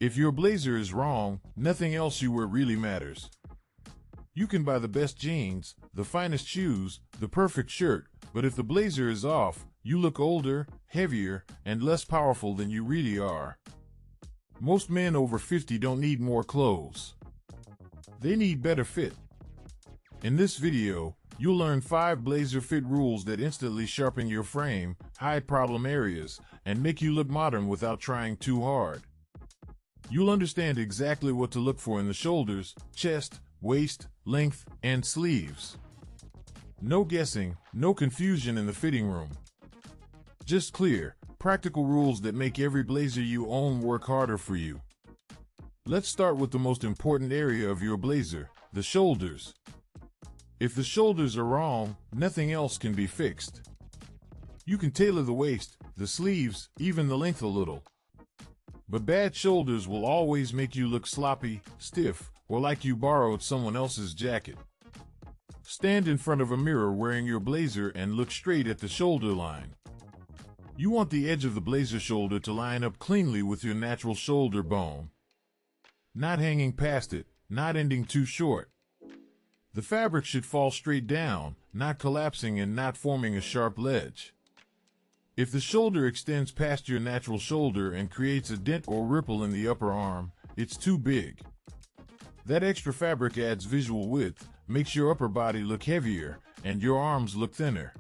If your blazer is wrong, nothing else you wear really matters. You can buy the best jeans, the finest shoes, the perfect shirt, but if the blazer is off, you look older, heavier, and less powerful than you really are. Most men over 50 don't need more clothes. They need better fit. In this video, you'll learn 5 blazer fit rules that instantly sharpen your frame, hide problem areas, and make you look modern without trying too hard. You'll understand exactly what to look for in the shoulders, chest, waist, length, and sleeves. No guessing, no confusion in the fitting room. Just clear, practical rules that make every blazer you own work harder for you. Let's start with the most important area of your blazer, the shoulders. If the shoulders are wrong, nothing else can be fixed. You can tailor the waist, the sleeves, even the length a little. But bad shoulders will always make you look sloppy, stiff, or like you borrowed someone else's jacket. Stand in front of a mirror wearing your blazer and look straight at the shoulder line. You want the edge of the blazer shoulder to line up cleanly with your natural shoulder bone. Not hanging past it, not ending too short. The fabric should fall straight down, not collapsing and not forming a sharp ledge. If the shoulder extends past your natural shoulder and creates a dent or ripple in the upper arm, it's too big. That extra fabric adds visual width, makes your upper body look heavier, and your arms look thinner.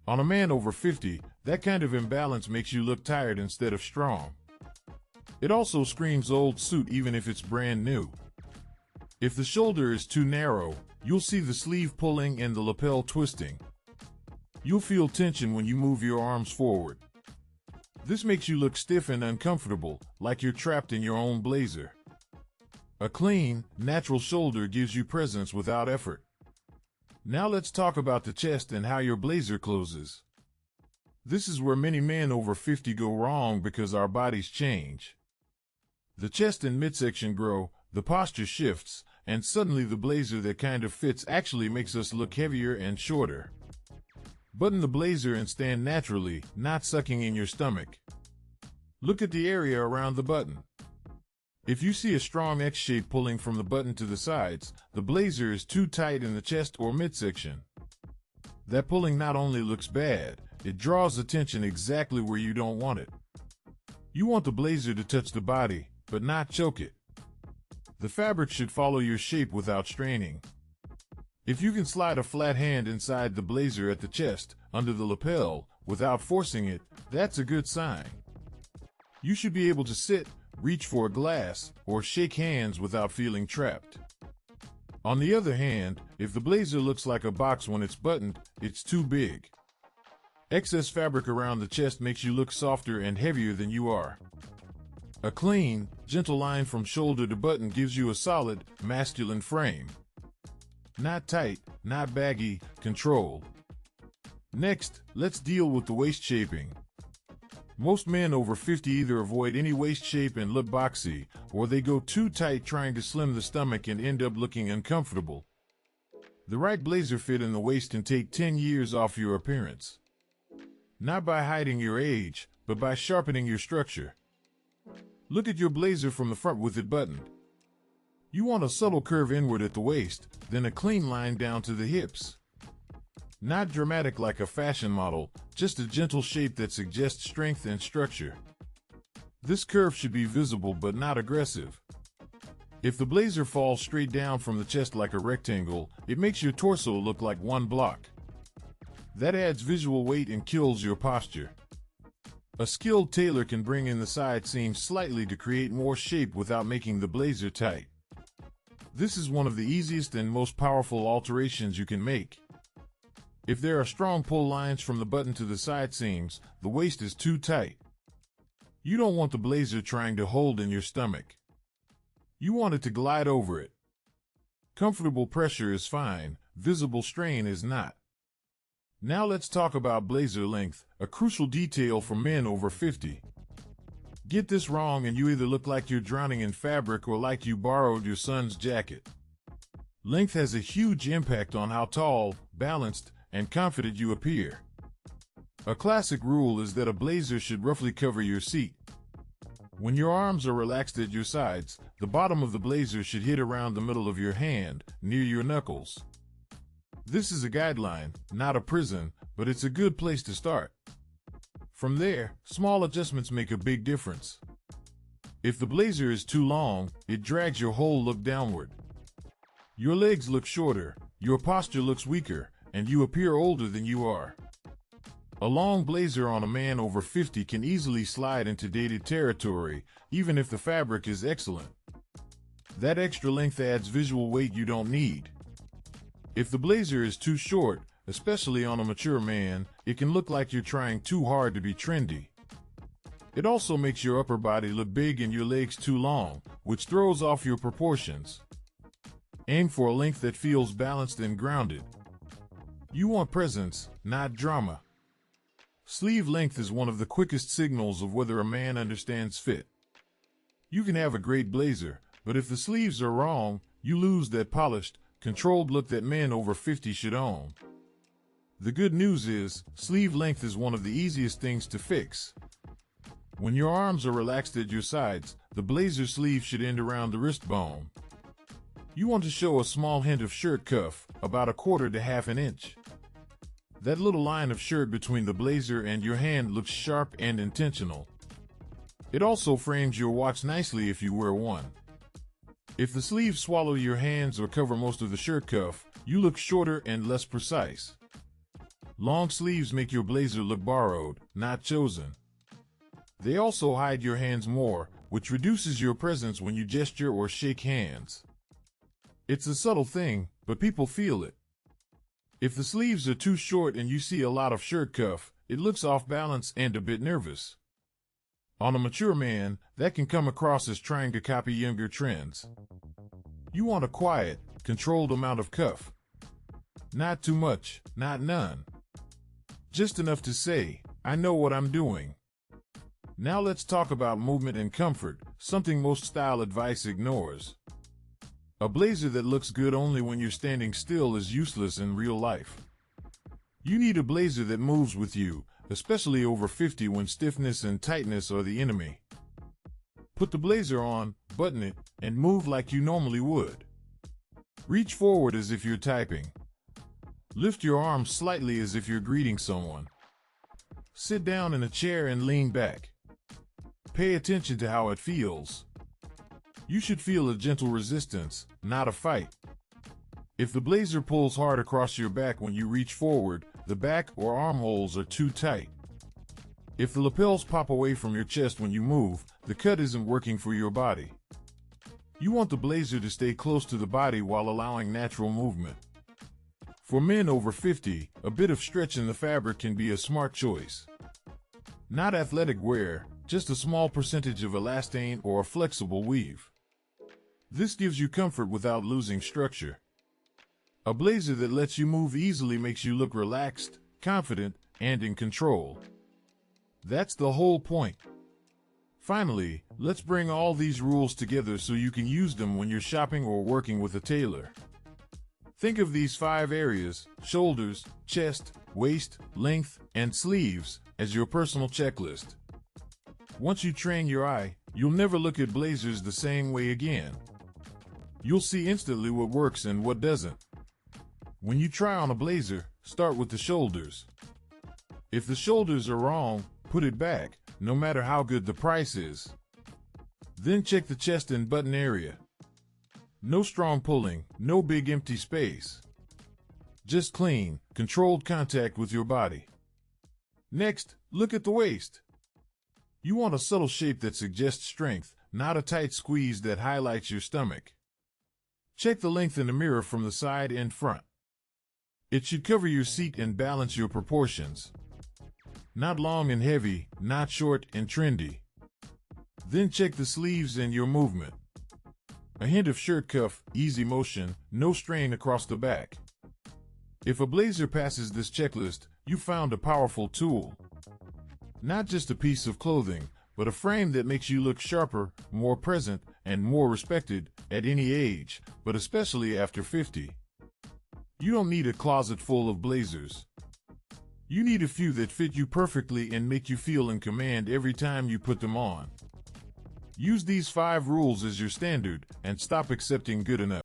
On a man over 50, that kind of imbalance makes you look tired instead of strong. It also screams old suit even if it's brand new. If the shoulder is too narrow, you'll see the sleeve pulling and the lapel twisting. You'll feel tension when you move your arms forward. This makes you look stiff and uncomfortable, like you're trapped in your own blazer. A clean, natural shoulder gives you presence without effort. Now let's talk about the chest and how your blazer closes. This is where many men over 50 go wrong because our bodies change. The chest and midsection grow, the posture shifts, and suddenly the blazer that kind of fits actually makes us look heavier and shorter. Button the blazer and stand naturally, not sucking in your stomach. Look at the area around the button. If you see a strong X shape pulling from the button to the sides, the blazer is too tight in the chest or midsection. That pulling not only looks bad, it draws attention exactly where you don't want it. You want the blazer to touch the body, but not choke it. The fabric should follow your shape without straining. If you can slide a flat hand inside the blazer at the chest, under the lapel, without forcing it, that's a good sign. You should be able to sit, reach for a glass, or shake hands without feeling trapped. On the other hand, if the blazer looks like a box when it's buttoned, it's too big. Excess fabric around the chest makes you look softer and heavier than you are. A clean, gentle line from shoulder to button gives you a solid, masculine frame. Not tight, not baggy, controlled. Next, let's deal with the waist shaping. Most men over 50 either avoid any waist shape and look boxy, or they go too tight trying to slim the stomach and end up looking uncomfortable. The right blazer fit in the waist can take 10 years off your appearance. Not by hiding your age, but by sharpening your structure. Look at your blazer from the front with it buttoned. You want a subtle curve inward at the waist, then a clean line down to the hips. Not dramatic like a fashion model, just a gentle shape that suggests strength and structure. This curve should be visible but not aggressive. If the blazer falls straight down from the chest like a rectangle, it makes your torso look like one block. That adds visual weight and kills your posture. A skilled tailor can bring in the side seams slightly to create more shape without making the blazer tight. This is one of the easiest and most powerful alterations you can make. If there are strong pull lines from the button to the side seams, the waist is too tight. You don't want the blazer trying to hold in your stomach. You want it to glide over it. Comfortable pressure is fine, visible strain is not. Now let's talk about blazer length, a crucial detail for men over 50. Get this wrong and you either look like you're drowning in fabric or like you borrowed your son's jacket. Length has a huge impact on how tall, balanced, and confident you appear. A classic rule is that a blazer should roughly cover your seat. When your arms are relaxed at your sides, the bottom of the blazer should hit around the middle of your hand, near your knuckles. This is a guideline, not a prison, but it's a good place to start. From there, small adjustments make a big difference. If the blazer is too long, it drags your whole look downward. Your legs look shorter, your posture looks weaker, and you appear older than you are. A long blazer on a man over 50 can easily slide into dated territory, even if the fabric is excellent. That extra length adds visual weight you don't need. If the blazer is too short, especially on a mature man, it can look like you're trying too hard to be trendy. It also makes your upper body look big and your legs too long, which throws off your proportions. Aim for a length that feels balanced and grounded. You want presence, not drama. Sleeve length is one of the quickest signals of whether a man understands fit. You can have a great blazer, but if the sleeves are wrong, you lose that polished, controlled look that men over 50 should own. The good news is, sleeve length is one of the easiest things to fix. When your arms are relaxed at your sides, the blazer sleeve should end around the wrist bone. You want to show a small hint of shirt cuff, about 1/4 to 1/2 inch. That little line of shirt between the blazer and your hand looks sharp and intentional. It also frames your watch nicely if you wear one. If the sleeves swallow your hands or cover most of the shirt cuff, you look shorter and less precise. Long sleeves make your blazer look borrowed, not chosen. They also hide your hands more, which reduces your presence when you gesture or shake hands. It's a subtle thing, but people feel it. If the sleeves are too short and you see a lot of shirt cuff, it looks off balance and a bit nervous. On a mature man, that can come across as trying to copy younger trends. You want a quiet, controlled amount of cuff. Not too much, not none. Just enough to say, I know what I'm doing. Now let's talk about movement and comfort, something most style advice ignores. A blazer that looks good only when you're standing still is useless in real life. You need a blazer that moves with you, especially over 50 when stiffness and tightness are the enemy. Put the blazer on, button it, and move like you normally would. Reach forward as if you're typing. Lift your arms slightly as if you're greeting someone. Sit down in a chair and lean back. Pay attention to how it feels. You should feel a gentle resistance, not a fight. If the blazer pulls hard across your back when you reach forward, the back or armholes are too tight. If the lapels pop away from your chest when you move, the cut isn't working for your body. You want the blazer to stay close to the body while allowing natural movement. For men over 50, a bit of stretch in the fabric can be a smart choice. Not athletic wear, just a small percentage of elastane or a flexible weave. This gives you comfort without losing structure. A blazer that lets you move easily makes you look relaxed, confident, and in control. That's the whole point. Finally, let's bring all these rules together so you can use them when you're shopping or working with a tailor. Think of these 5 areas, shoulders, chest, waist, length, and sleeves, as your personal checklist. Once you train your eye, you'll never look at blazers the same way again. You'll see instantly what works and what doesn't. When you try on a blazer, start with the shoulders. If the shoulders are wrong, put it back, no matter how good the price is. Then check the chest and button area. No strong pulling, no big empty space. Just clean, controlled contact with your body. Next, look at the waist. You want a subtle shape that suggests strength, not a tight squeeze that highlights your stomach. Check the length in the mirror from the side and front. It should cover your seat and balance your proportions. Not long and heavy, not short and trendy. Then check the sleeves and your movement. A hint of shirt cuff, easy motion, no strain across the back. If a blazer passes this checklist, you found a powerful tool. Not just a piece of clothing, but a frame that makes you look sharper, more present, and more respected at any age, but especially after 50. You don't need a closet full of blazers. You need a few that fit you perfectly and make you feel in command every time you put them on. Use these 5 rules as your standard and stop accepting good enough.